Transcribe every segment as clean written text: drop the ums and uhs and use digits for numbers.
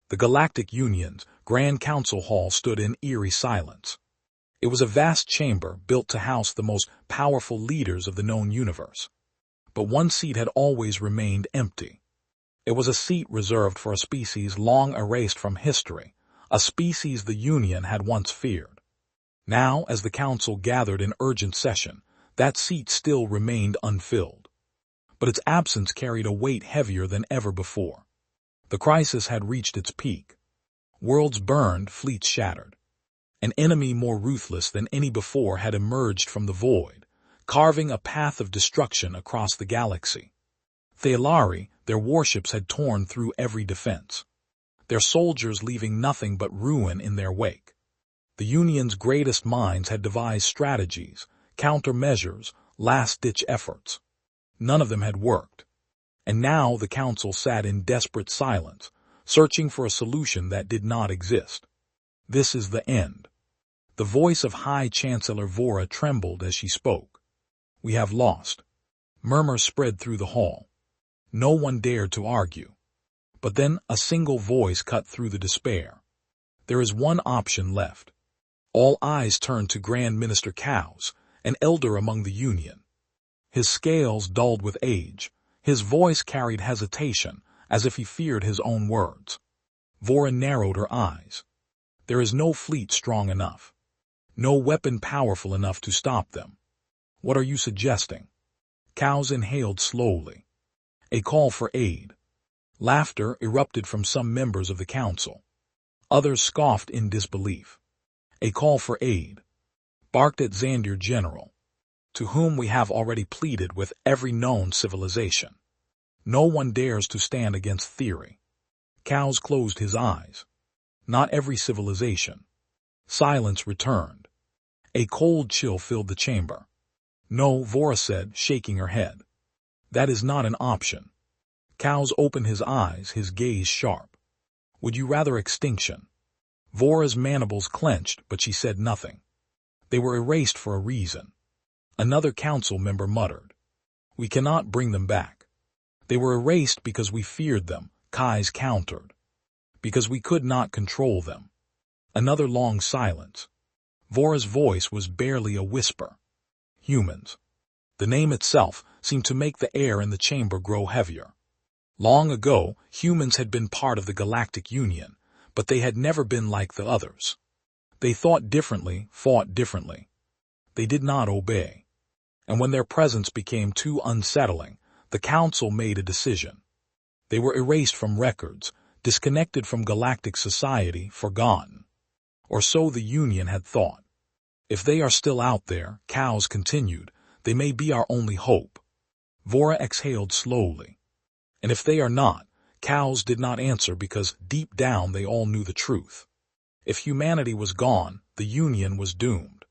The Galactic Union's Grand Council Hall stood in eerie silence. It was a vast chamber built to house the most powerful leaders of the known universe. But one seat had always remained empty. It was a seat reserved for a species long erased from history, a species the Union had once feared. Now, as the Council gathered in urgent session, that seat still remained unfilled. But its absence carried a weight heavier than ever before. The crisis had reached its peak. Worlds burned, fleets shattered. An enemy more ruthless than any before had emerged from the void, carving a path of destruction across the galaxy. Thalari, their warships had torn through every defense, their soldiers leaving nothing but ruin in their wake. The Union's greatest minds had devised strategies, countermeasures, last-ditch efforts. None of them had worked. And now the Council sat in desperate silence, searching for a solution that did not exist. This is the end. The voice of High Chancellor Vora trembled as she spoke. We have lost. Murmurs spread through the hall. No one dared to argue. But then a single voice cut through the despair. There is one option left. All eyes turned to Grand Minister Cowes, an elder among the Union. His scales dulled with age. His voice carried hesitation, as if he feared his own words. Vora narrowed her eyes. There is no fleet strong enough. No weapon powerful enough to stop them. What are you suggesting? Cowes inhaled slowly. A call for aid. Laughter erupted from some members of the Council. Others scoffed in disbelief. A call for aid. Barked at Xandir General, to whom we have already pleaded with every known civilization. No one dares to stand against theory. Cowes closed his eyes. Not every civilization. Silence returned. A cold chill filled the chamber. No, Vora said, shaking her head. That is not an option. Cowes opened his eyes, his gaze sharp. Would you rather extinction? Vora's mandibles clenched, but she said nothing. They were erased for a reason. Another council member muttered. We cannot bring them back. They were erased because we feared them, Kais countered. Because we could not control them. Another long silence. Vora's voice was barely a whisper. Humans. The name itself seemed to make the air in the chamber grow heavier. Long ago, humans had been part of the Galactic Union, but they had never been like the others. They thought differently, fought differently. They did not obey. And when their presence became too unsettling, the Council made a decision. They were erased from records, disconnected from galactic society, forgotten. Or so the Union had thought. If they are still out there, Cowes continued, they may be our only hope. Vora exhaled slowly. And if they are not, Cowes did not answer because deep down they all knew the truth. If humanity was gone, the Union was doomed.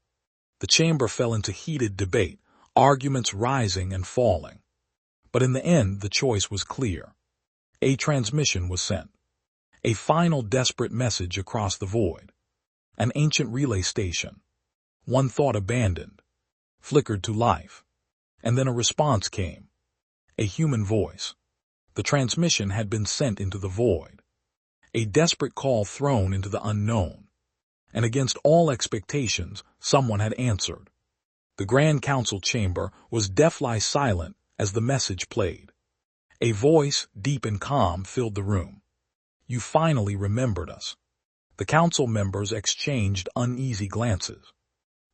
The chamber fell into heated debate, arguments rising and falling. But in the end, the choice was clear. A transmission was sent. A final desperate message across the void. An ancient relay station. One thought abandoned. Flickered to life. And then a response came. A human voice. The transmission had been sent into the void. A desperate call thrown into the unknown. And against all expectations, someone had answered. The Grand Council chamber was deathly silent as the message played. A voice, deep and calm, filled the room. You finally remembered us. The council members exchanged uneasy glances.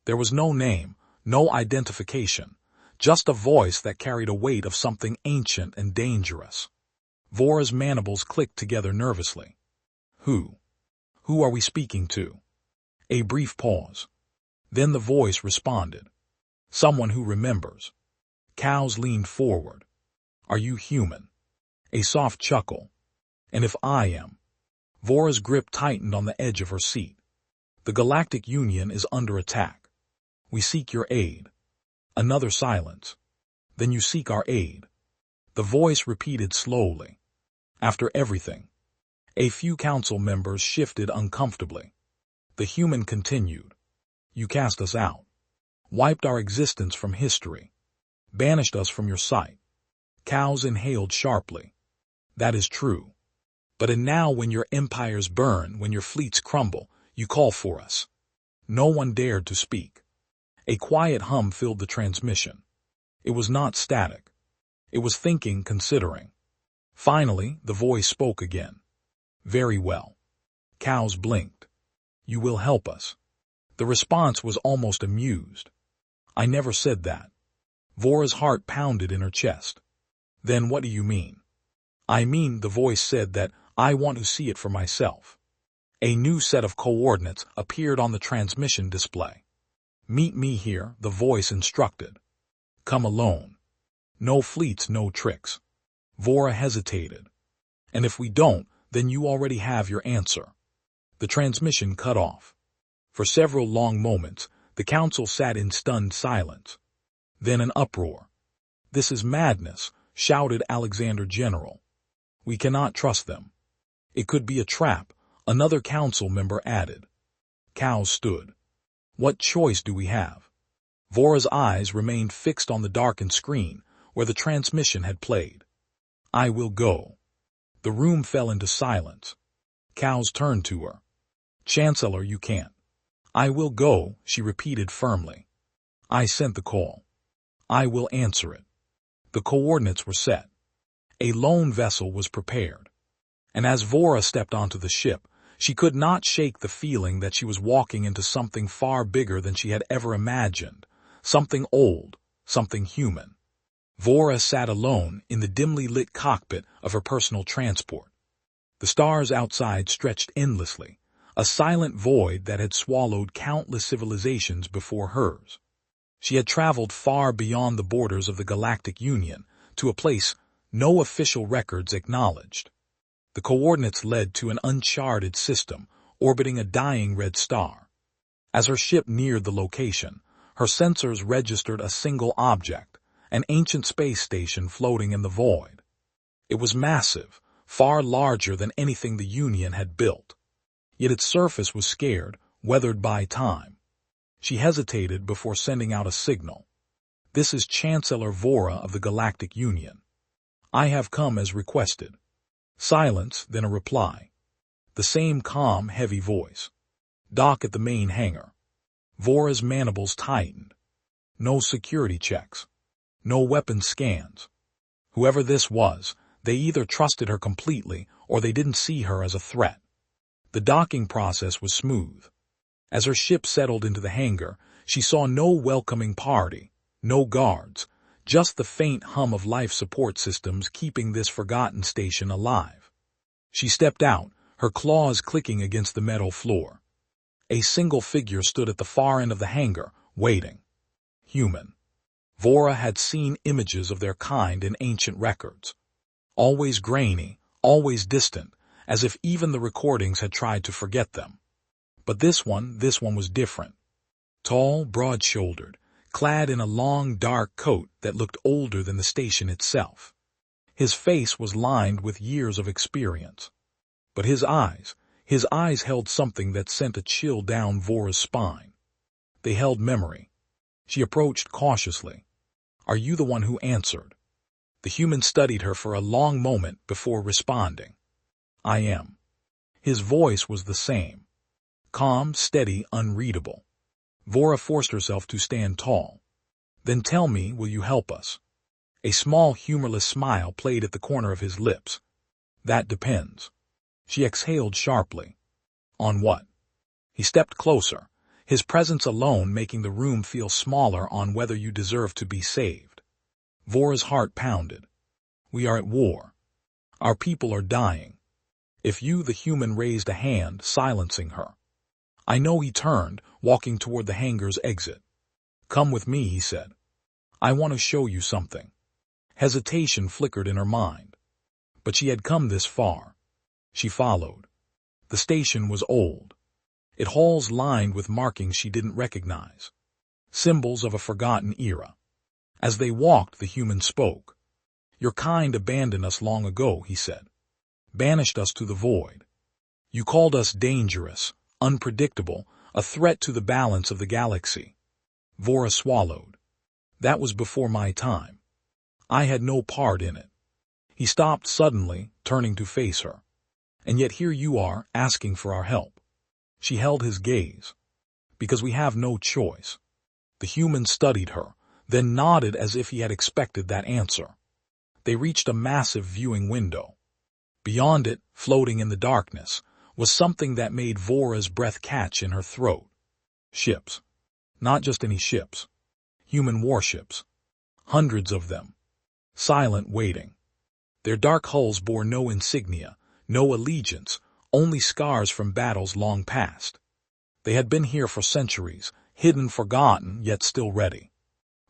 There was no name, no identification, just a voice that carried a weight of something ancient and dangerous. Vora's mandibles clicked together nervously. Who? Who are we speaking to? A brief pause. Then the voice responded. Someone who remembers. Cowes leaned forward. Are you human? A soft chuckle. And if I am? Vora's grip tightened on the edge of her seat. The Galactic Union is under attack. We seek your aid. Another silence. Then you seek our aid. The voice repeated slowly. After everything. A few council members shifted uncomfortably. The human continued. You cast us out. Wiped our existence from history. Banished us from your sight. Cowes inhaled sharply. That is true. and now when your empires burn, when your fleets crumble, you call for us. No one dared to speak. A quiet hum filled the transmission. It was not static. It was thinking, considering. Finally, the voice spoke again. Very well. Cows blinked. You will help us. The response was almost amused. I never said that. Vora's heart pounded in her chest. Then what do you mean? I mean, the voice said, that I want to see it for myself. A new set of coordinates appeared on the transmission display. Meet me here, the voice instructed. Come alone. No fleets, no tricks. Vora hesitated. And if we don't, then you already have your answer. The transmission cut off. For several long moments, the council sat in stunned silence. Then an uproar. This is madness, shouted Alexander General. We cannot trust them. It could be a trap, another council member added. Cows stood. What choice do we have? Vora's eyes remained fixed on the darkened screen where the transmission had played. I will go. The room fell into silence. Cows turned to her. Chancellor, you can't. I will go, she repeated firmly. I sent the call. I will answer it. The coordinates were set. A lone vessel was prepared. And as Vora stepped onto the ship, she could not shake the feeling that she was walking into something far bigger than she had ever imagined, something old, something human. Vora sat alone in the dimly lit cockpit of her personal transport. The stars outside stretched endlessly, a silent void that had swallowed countless civilizations before hers. She had traveled far beyond the borders of the Galactic Union to a place no official records acknowledged. The coordinates led to an uncharted system orbiting a dying red star. As her ship neared the location, her sensors registered a single object, an ancient space station floating in the void. It was massive, far larger than anything the Union had built. Yet its surface was scared, weathered by time. She hesitated before sending out a signal. This is Chancellor Vora of the Galactic Union. I have come as requested. Silence, then a reply. The same calm, heavy voice. Dock at the main hangar. Vora's mandibles tightened. No security checks. No weapon scans. Whoever this was, they either trusted her completely or they didn't see her as a threat. The docking process was smooth. As her ship settled into the hangar, she saw no welcoming party, no guards, just the faint hum of life support systems keeping this forgotten station alive. She stepped out, her claws clicking against the metal floor. A single figure stood at the far end of the hangar, waiting. Human. Vora had seen images of their kind in ancient records. Always grainy, always distant, as if even the recordings had tried to forget them. But this one was different. Tall, broad-shouldered, clad in a long, dark coat that looked older than the station itself. His face was lined with years of experience. But his eyes held something that sent a chill down Vora's spine. They held memory. She approached cautiously. Are you the one who answered? The human studied her for a long moment before responding. I am. His voice was the same. Calm, steady, unreadable. Vora forced herself to stand tall. Then tell me, will you help us? A small, humorless smile played at the corner of his lips. That depends. She exhaled sharply. On what? He stepped closer, his presence alone making the room feel smaller on whether you deserve to be saved. Vora's heart pounded. We are at war. Our people are dying. If you, the human, raised a hand, silencing her. I know he turned, walking toward the hangar's exit. Come with me, he said. I want to show you something. Hesitation flickered in her mind. But she had come this far. She followed. The station was old. Its halls lined with markings she didn't recognize. Symbols of a forgotten era. As they walked, the human spoke. Your kind abandoned us long ago, he said. Banished us to the void. You called us dangerous, unpredictable, a threat to the balance of the galaxy. Vora swallowed. That was before my time. I had no part in it. He stopped suddenly, turning to face her. And yet here you are, asking for our help. She held his gaze. Because we have no choice. The human studied her, then nodded as if he had expected that answer. They reached a massive viewing window. Beyond it, floating in the darkness, was something that made Vora's breath catch in her throat. Ships. Not just any ships. Human warships. Hundreds of them. Silent, waiting. Their dark hulls bore no insignia, no allegiance, only scars from battles long past. They had been here for centuries, hidden, forgotten, yet still ready.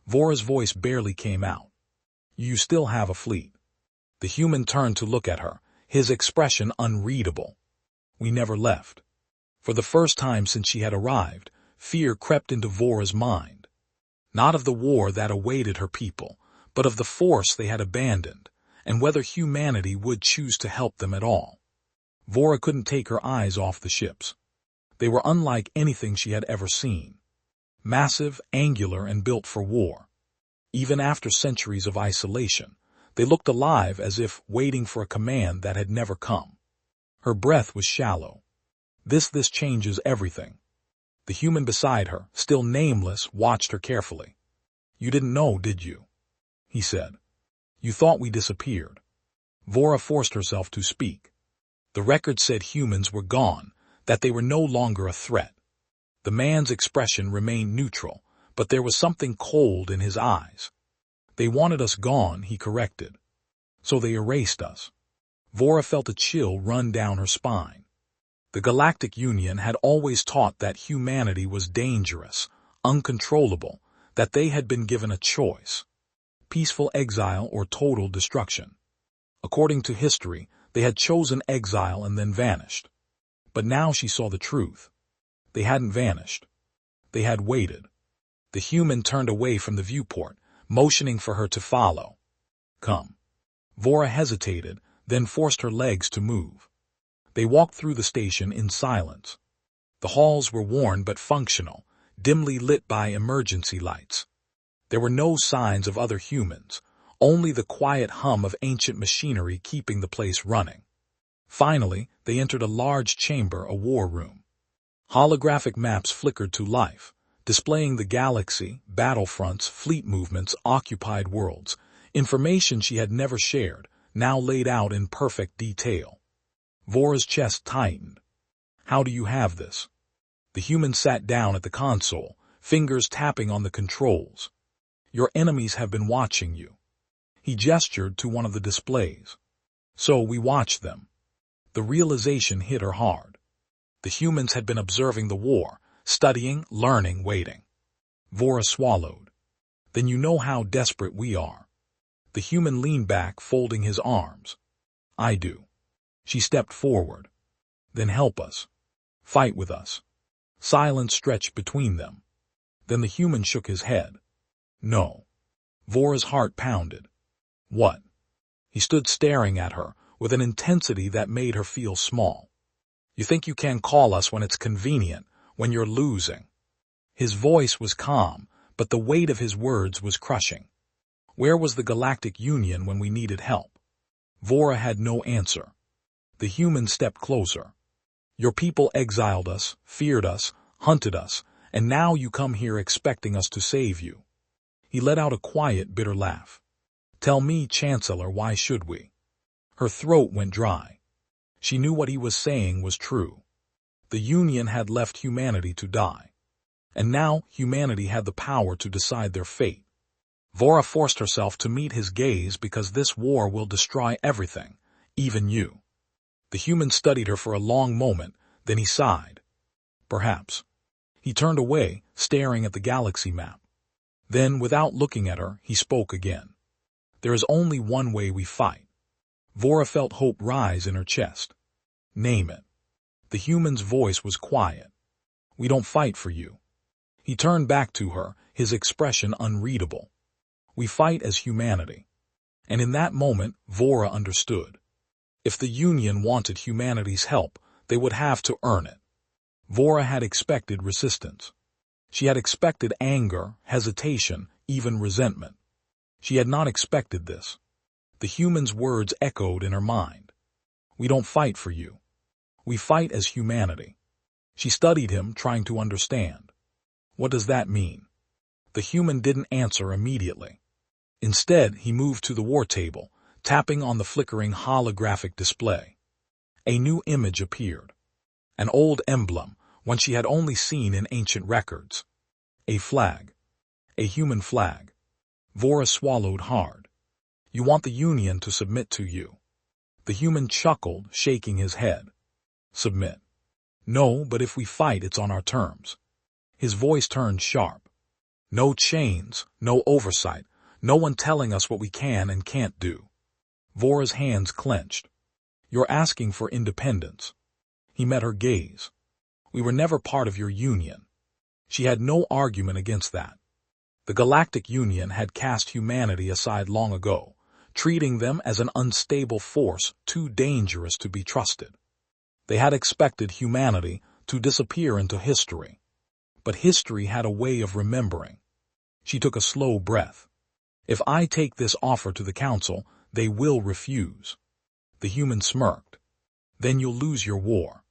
Vora's voice barely came out. You still have a fleet. The human turned to look at her, his expression unreadable. We never left. For the first time since she had arrived, fear crept into Vora's mind. Not of the war that awaited her people, but of the force they had abandoned, and whether humanity would choose to help them at all. Vora couldn't take her eyes off the ships. They were unlike anything she had ever seen. Massive, angular, and built for war. Even after centuries of isolation, they looked alive as if waiting for a command that had never come. Her breath was shallow. This changes everything. The human beside her, still nameless, watched her carefully. You didn't know, did you? He said. You thought we disappeared. Vora forced herself to speak. The record said humans were gone, that they were no longer a threat. The man's expression remained neutral, but there was something cold in his eyes. They wanted us gone, he corrected. So they erased us. Vora felt a chill run down her spine. The Galactic Union had always taught that humanity was dangerous, uncontrollable, that they had been given a choice. Peaceful exile or total destruction. According to history, they had chosen exile and then vanished. But now she saw the truth. They hadn't vanished. They had waited. The human turned away from the viewport, motioning for her to follow. Come. Vora hesitated, then forced her legs to move. They walked through the station in silence. The halls were worn but functional, dimly lit by emergency lights. There were no signs of other humans, only the quiet hum of ancient machinery keeping the place running. Finally, they entered a large chamber, a war room. Holographic maps flickered to life, displaying the galaxy, battlefronts, fleet movements, occupied worlds, information she had never shared, now laid out in perfect detail. Vora's chest tightened. How do you have this? The human sat down at the console, fingers tapping on the controls. Your enemies have been watching you. He gestured to one of the displays. So we watched them. The realization hit her hard. The humans had been observing the war, studying, learning, waiting. Vora swallowed. Then you know how desperate we are. The human leaned back, folding his arms. I do. She stepped forward. Then help us. Fight with us. Silence stretched between them. Then the human shook his head. No. Vora's heart pounded. What? He stood staring at her with an intensity that made her feel small. You think you can call us when it's convenient, when you're losing. His voice was calm, but the weight of his words was crushing. Where was the Galactic Union when we needed help? Vora had no answer. The human stepped closer. Your people exiled us, feared us, hunted us, and now you come here expecting us to save you. He let out a quiet, bitter laugh. Tell me, Chancellor, why should we? Her throat went dry. She knew what he was saying was true. The Union had left humanity to die. And now humanity had the power to decide their fate. Vora forced herself to meet his gaze because this war will destroy everything, even you. The human studied her for a long moment, then he sighed. Perhaps. He turned away, staring at the galaxy map. Then, without looking at her, he spoke again. There is only one way we fight. Vora felt hope rise in her chest. Name it. The human's voice was quiet. We don't fight for you. He turned back to her, his expression unreadable. We fight as humanity. And in that moment, Vora understood. If the Union wanted humanity's help, they would have to earn it. Vora had expected resistance. She had expected anger, hesitation, even resentment. She had not expected this. The human's words echoed in her mind. We don't fight for you. We fight as humanity. She studied him, trying to understand. What does that mean? The human didn't answer immediately. Instead, he moved to the war table, tapping on the flickering holographic display. A new image appeared. An old emblem, one she had only seen in ancient records. A flag. A human flag. Vora swallowed hard. You want the Union to submit to you. The human chuckled, shaking his head. Submit. No, but if we fight, it's on our terms. His voice turned sharp. No chains, no oversight, no one telling us what we can and can't do. Vora's hands clenched. You're asking for independence. He met her gaze. We were never part of your union. She had no argument against that. The Galactic Union had cast humanity aside long ago, treating them as an unstable force too dangerous to be trusted. They had expected humanity to disappear into history. But history had a way of remembering. She took a slow breath. If I take this offer to the Council, they will refuse. The human smirked. Then you'll lose your war.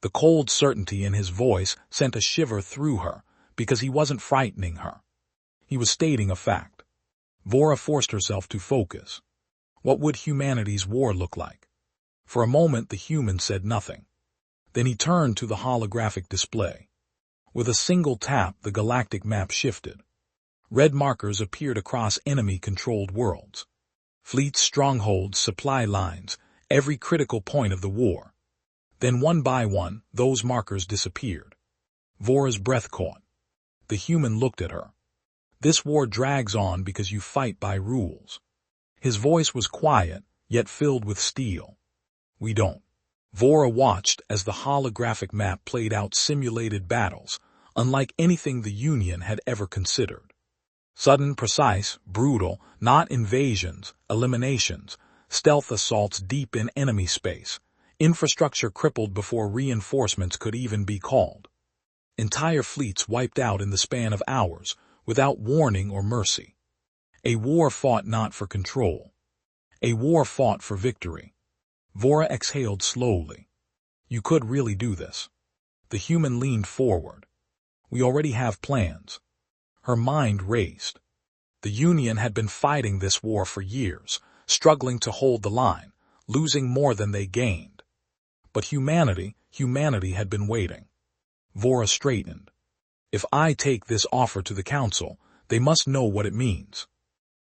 The cold certainty in his voice sent a shiver through her, because he wasn't frightening her. He was stating a fact. Vora forced herself to focus. What would humanity's war look like? For a moment the human said nothing. Then he turned to the holographic display. With a single tap the galactic map shifted. Red markers appeared across enemy-controlled worlds. Fleets, strongholds, supply lines, every critical point of the war. Then one by one, those markers disappeared. Vora's breath caught. The human looked at her. This war drags on because you fight by rules. His voice was quiet, yet filled with steel. We don't. Vora watched as the holographic map played out simulated battles, unlike anything the Union had ever considered. Sudden, precise, brutal, not invasions, eliminations, stealth assaults deep in enemy space, infrastructure crippled before reinforcements could even be called. Entire fleets wiped out in the span of hours, without warning or mercy. A war fought not for control. A war fought for victory. Vora exhaled slowly. You could really do this. The human leaned forward. We already have plans. Her mind raced. The Union had been fighting this war for years, struggling to hold the line, losing more than they gained. But humanity had been waiting. Vora straightened. If I take this offer to the Council, they must know what it means.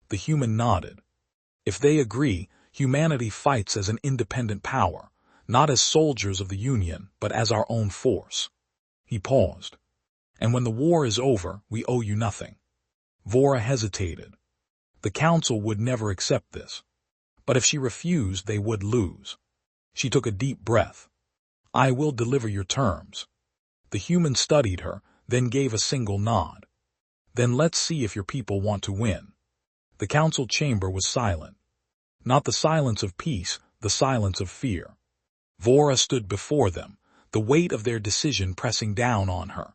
The human nodded. If they agree, humanity fights as an independent power, not as soldiers of the Union, but as our own force. He paused. And when the war is over, we owe you nothing. Vora hesitated. The Council would never accept this. But if she refused, they would lose. She took a deep breath. I will deliver your terms. The human studied her, then gave a single nod. Then let's see if your people want to win. The Council chamber was silent. Not the silence of peace, the silence of fear. Vora stood before them, the weight of their decision pressing down on her.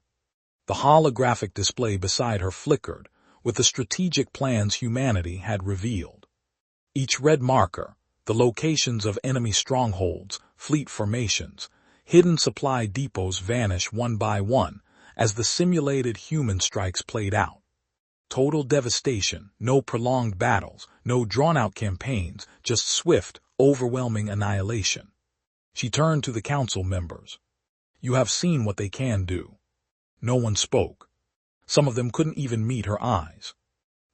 The holographic display beside her flickered, with the strategic plans humanity had revealed. Each red marker, the locations of enemy strongholds, fleet formations, hidden supply depots vanish one by one as the simulated human strikes played out. Total devastation, no prolonged battles, no drawn-out campaigns, just swift, overwhelming annihilation. She turned to the Council members. You have seen what they can do. No one spoke. Some of them couldn't even meet her eyes.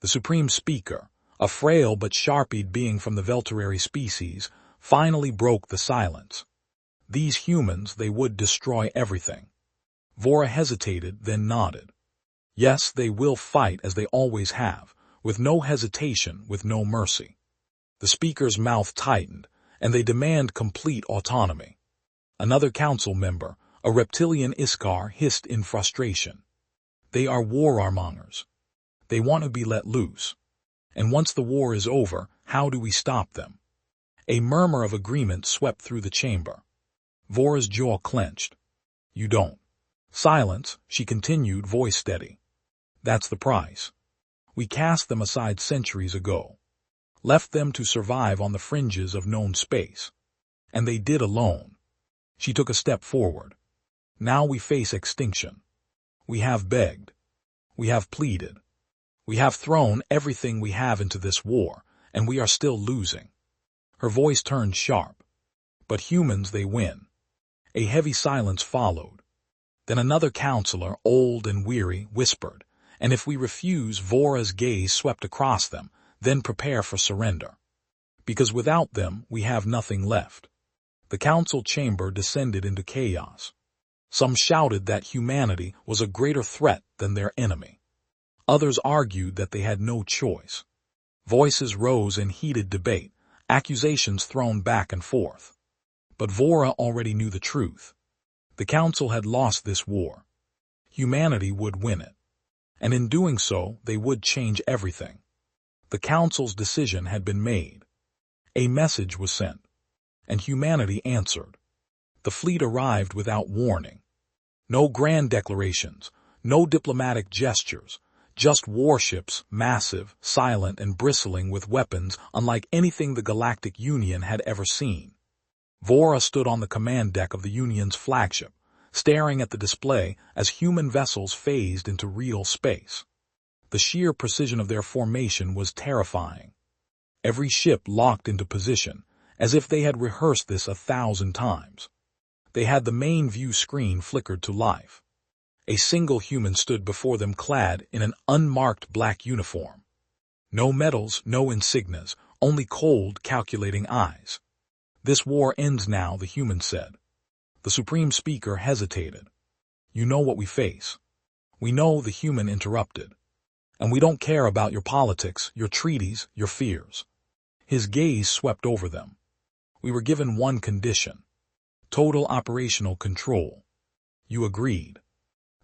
The Supreme Speaker, a frail but sharp-eyed being from the Velterary species, finally broke the silence. These humans, they would destroy everything. Vora hesitated, then nodded. Yes, they will fight as they always have, with no hesitation, with no mercy. The speaker's mouth tightened, and they demand complete autonomy. Another council member, a reptilian Iskar, hissed in frustration. They are war-mongers. They want to be let loose. And once the war is over, how do we stop them? A murmur of agreement swept through the chamber. Vora's jaw clenched. You don't. Silence, she continued, voice steady. That's the price. We cast them aside centuries ago. Left them to survive on the fringes of known space. And they did alone. She took a step forward. Now we face extinction. We have begged. We have pleaded. We have thrown everything we have into this war, and we are still losing. Her voice turned sharp. But humans, they win. A heavy silence followed. Then another counselor, old and weary, whispered, and if we refuse, Vora's gaze swept across them, then prepare for surrender. Because without them, we have nothing left. The council chamber descended into chaos. Some shouted that humanity was a greater threat than their enemy. Others argued that they had no choice. Voices rose in heated debate, accusations thrown back and forth. But Vora already knew the truth. The council had lost this war. Humanity would win it. And in doing so, they would change everything. The council's decision had been made. A message was sent, and humanity answered. The fleet arrived without warning. No grand declarations, no diplomatic gestures, just warships, massive, silent, and bristling with weapons unlike anything the Galactic Union had ever seen. Vora stood on the command deck of the Union's flagship, staring at the display as human vessels phased into real space. The sheer precision of their formation was terrifying. Every ship locked into position, as if they had rehearsed this 1,000 times. They had the main view screen flickered to life. A single human stood before them clad in an unmarked black uniform. No medals, no insignias, only cold, calculating eyes. This war ends now, the human said. The Supreme Speaker hesitated. You know what we face. We know, the human interrupted. And we don't care about your politics, your treaties, your fears. His gaze swept over them. We were given one condition. Total operational control. You agreed.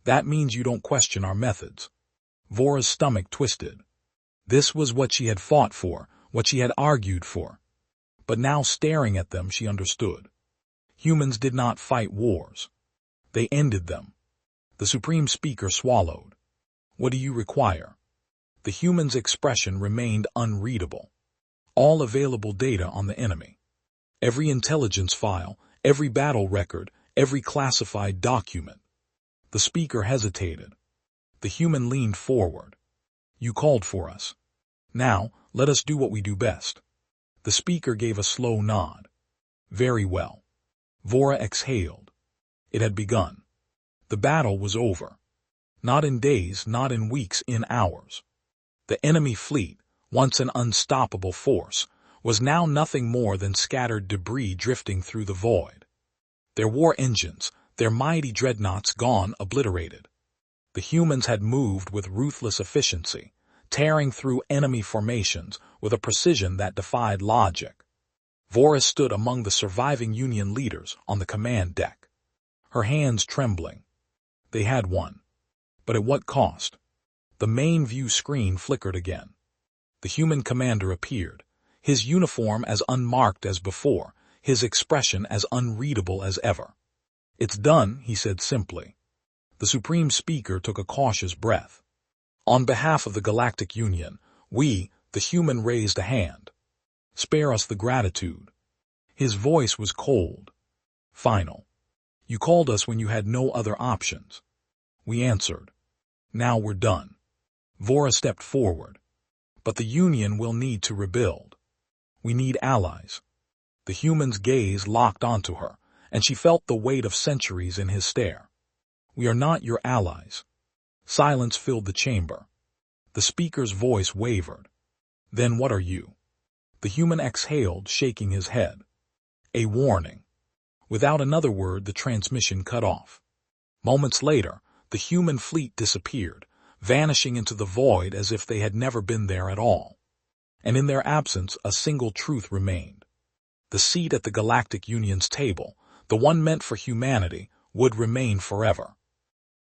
That means you don't question our methods. Vora's stomach twisted. This was what she had fought for, what she had argued for. But now, staring at them, she understood. Humans did not fight wars. They ended them. The Supreme Speaker swallowed. What do you require? The human's expression remained unreadable. All available data on the enemy. Every intelligence file, every battle record, every classified document. The speaker hesitated. The human leaned forward. You called for us. Now, let us do what we do best. The speaker gave a slow nod. Very well. Vora exhaled. It had begun. The battle was over. Not in days, not in weeks, in hours. The enemy fleet, once an unstoppable force, was now nothing more than scattered debris drifting through the void. Their war engines, their mighty dreadnoughts gone, obliterated. The humans had moved with ruthless efficiency, tearing through enemy formations with a precision that defied logic. Vora stood among the surviving Union leaders on the command deck, her hands trembling. They had won. But at what cost? The main view screen flickered again. The human commander appeared, his uniform as unmarked as before, his expression as unreadable as ever. It's done, he said simply. The Supreme Speaker took a cautious breath. On behalf of the Galactic Union, we, the human, raised a hand. Spare us the gratitude. His voice was cold. Final. You called us when you had no other options. We answered. Now we're done. Vora stepped forward. But the Union will need to rebuild. We need allies. The human's gaze locked onto her, and she felt the weight of centuries in his stare. We are not your allies. Silence filled the chamber. The speaker's voice wavered. Then what are you? The human exhaled, shaking his head. A warning. Without another word, the transmission cut off. Moments later, the human fleet disappeared, vanishing into the void as if they had never been there at all. And in their absence, a single truth remained. The seat at the Galactic Union's table, the one meant for humanity, would remain forever.